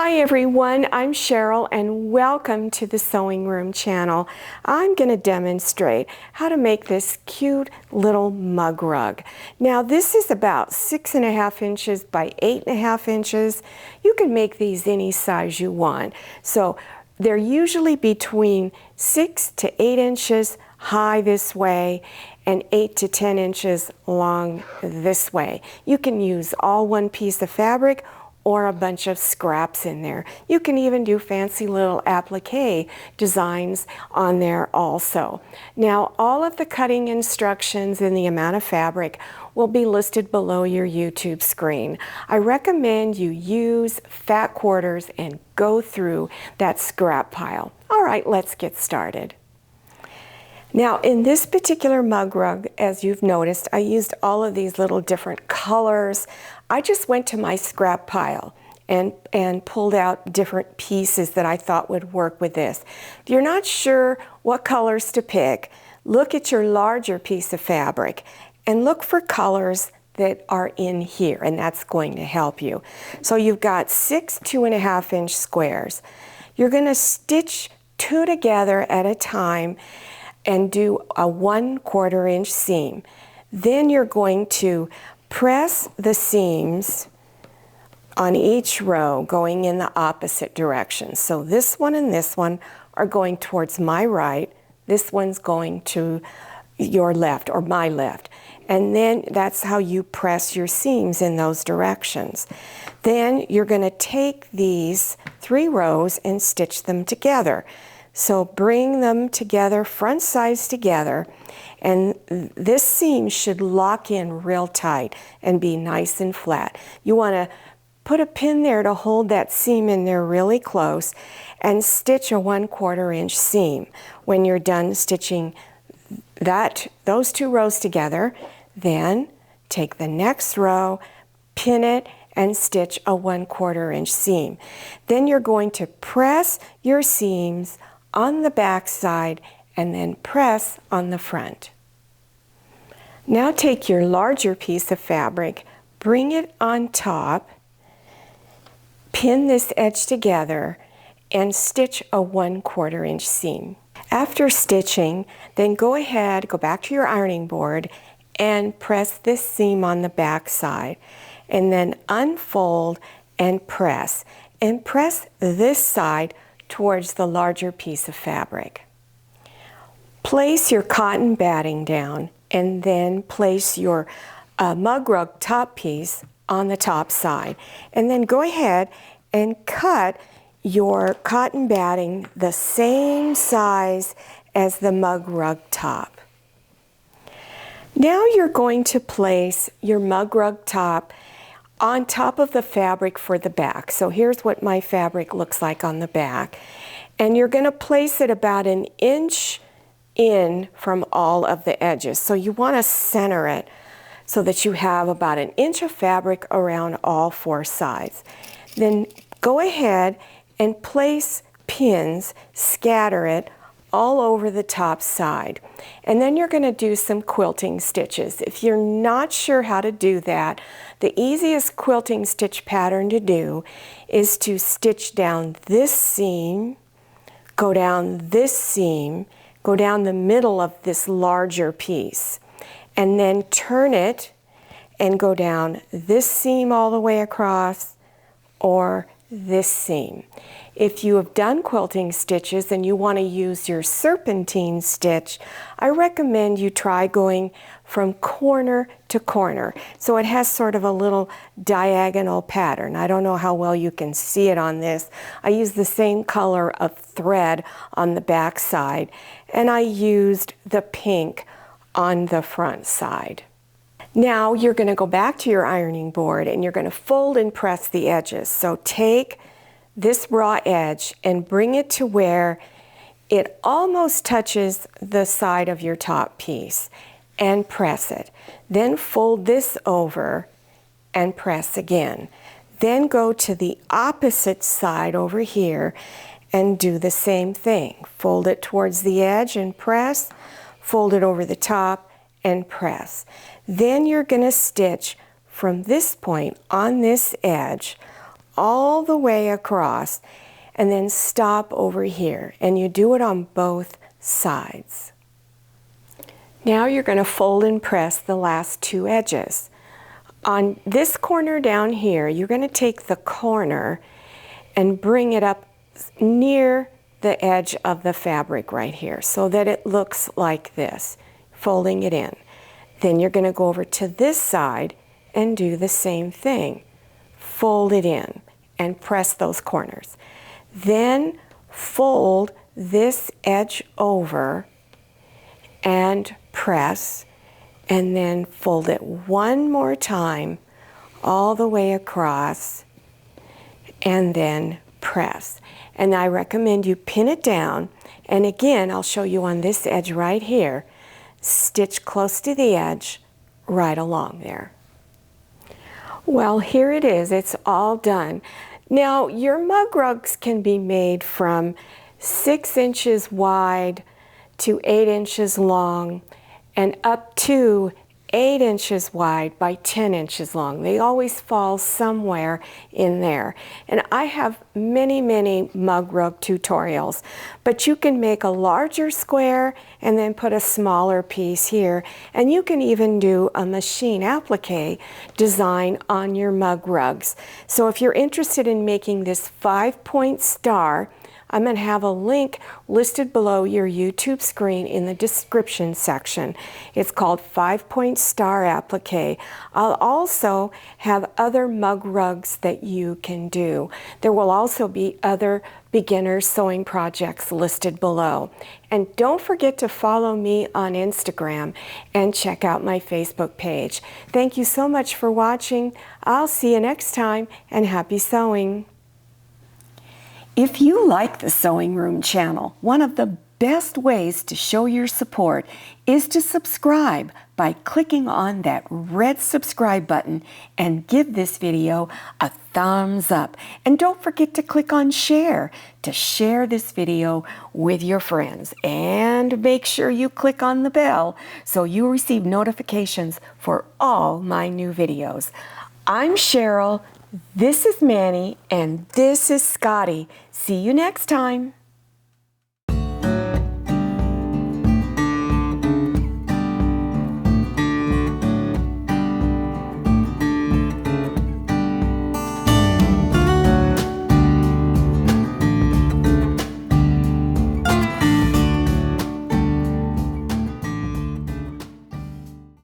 Hi everyone, I'm Cheryl and welcome to the Sewing Room channel. I'm going to demonstrate how to make this cute little mug rug. Now this is about 6.5 inches by 8.5 inches. You can make these any size you want. So they're usually between 6 to 8 inches high this way and 8 to 10 inches long this way. You can use all one piece of fabric or a bunch of scraps in there. You can even do fancy little applique designs on there also. Now, all of the cutting instructions and the amount of fabric will be listed below your YouTube screen. I recommend you use fat quarters and go through that scrap pile. All right, let's get started. Now, in this particular mug rug, as you've noticed, I used all of these little different colors. I just went to my scrap pile and pulled out different pieces that I thought would work with this. If you're not sure what colors to pick, look at your larger piece of fabric and look for colors that are in here, and that's going to help you. So you've got 6 2.5 inch squares. You're going to stitch 2 together at a time and do a 1/4 inch seam. Then you're going to press the seams on each row going in the opposite direction. So this one and this one are going towards my right. This one's going to your left or my left. And then that's how you press your seams in those directions. Then you're going to take these 3 rows and stitch them together. So bring them together, front sides together, and this seam should lock in real tight and be nice and flat. You want to put a pin there to hold that seam in there really close and stitch a 1/4 inch seam. When you're done stitching those 2 rows together, then take the next row, pin it, and stitch a 1/4 inch seam. Then you're going to press your seams on the back side and then press on the front. Now take your larger piece of fabric, bring it on top, pin this edge together, and stitch a 1/4 inch seam. After stitching, then go ahead, go back to your ironing board and press this seam on the back side, and then unfold and press this side towards the larger piece of fabric. Place your cotton batting down and then place your mug rug top piece on the top side. And then go ahead and cut your cotton batting the same size as the mug rug top. Now you're going to place your mug rug top on top of the fabric for the back. So here's what my fabric looks like on the back. And you're going to place it about 1 inch in from all of the edges. So you want to center it so that you have about 1 inch of fabric around all 4 sides. Then go ahead and place pins, scatter it all over the top side. And then you're going to do some quilting stitches. If you're not sure how to do that, the easiest quilting stitch pattern to do is to stitch down this seam, go down this seam, go down the middle of this larger piece, and then turn it and go down this seam all the way across or this seam. If you have done quilting stitches and you want to use your serpentine stitch, I recommend you try going from corner to corner. So it has sort of a little diagonal pattern. I don't know how well you can see it on this. I used the same color of thread on the back side, and I used the pink on the front side. Now you're going to go back to your ironing board and you're going to fold and press the edges. So take this raw edge and bring it to where it almost touches the side of your top piece and press it. Then fold this over and press again. Then go to the opposite side over here and do the same thing. Fold it towards the edge and press, fold it over the top and press. Then you're going to stitch from this point on this edge all the way across and then stop over here. And you do it on both sides. Now you're going to fold and press the last two edges. On this corner down here, you're going to take the corner and bring it up near the edge of the fabric right here so that it looks like this, folding it in. Then you're going to go over to this side and do the same thing. Fold it in and press those corners. Then fold this edge over and press, and then fold it one more time all the way across and then press. And I recommend you pin it down, and again I'll show you on this edge right here, stitch close to the edge right along there. Well, here it is, it's all done. Now your mug rugs can be made from 6 inches wide to 8 inches long and up to 8 inches wide by 10 inches long. They always fall somewhere in there. And I have many, many mug rug tutorials, but you can make a larger square and then put a smaller piece here. And you can even do a machine applique design on your mug rugs. So if you're interested in making this 5-point star, I'm going to have a link listed below your YouTube screen in the description section. It's called 5-Point Star Applique. I'll also have other mug rugs that you can do. There will also be other beginner sewing projects listed below. And don't forget to follow me on Instagram and check out my Facebook page. Thank you so much for watching. I'll see you next time, and happy sewing. If you like the Sewing Room channel, one of the best ways to show your support is to subscribe by clicking on that red subscribe button and give this video a thumbs up. And don't forget to click on share to share this video with your friends. And make sure you click on the bell so you receive notifications for all my new videos. I'm Cheryl. This is Manny, and this is Scotty. See you next time.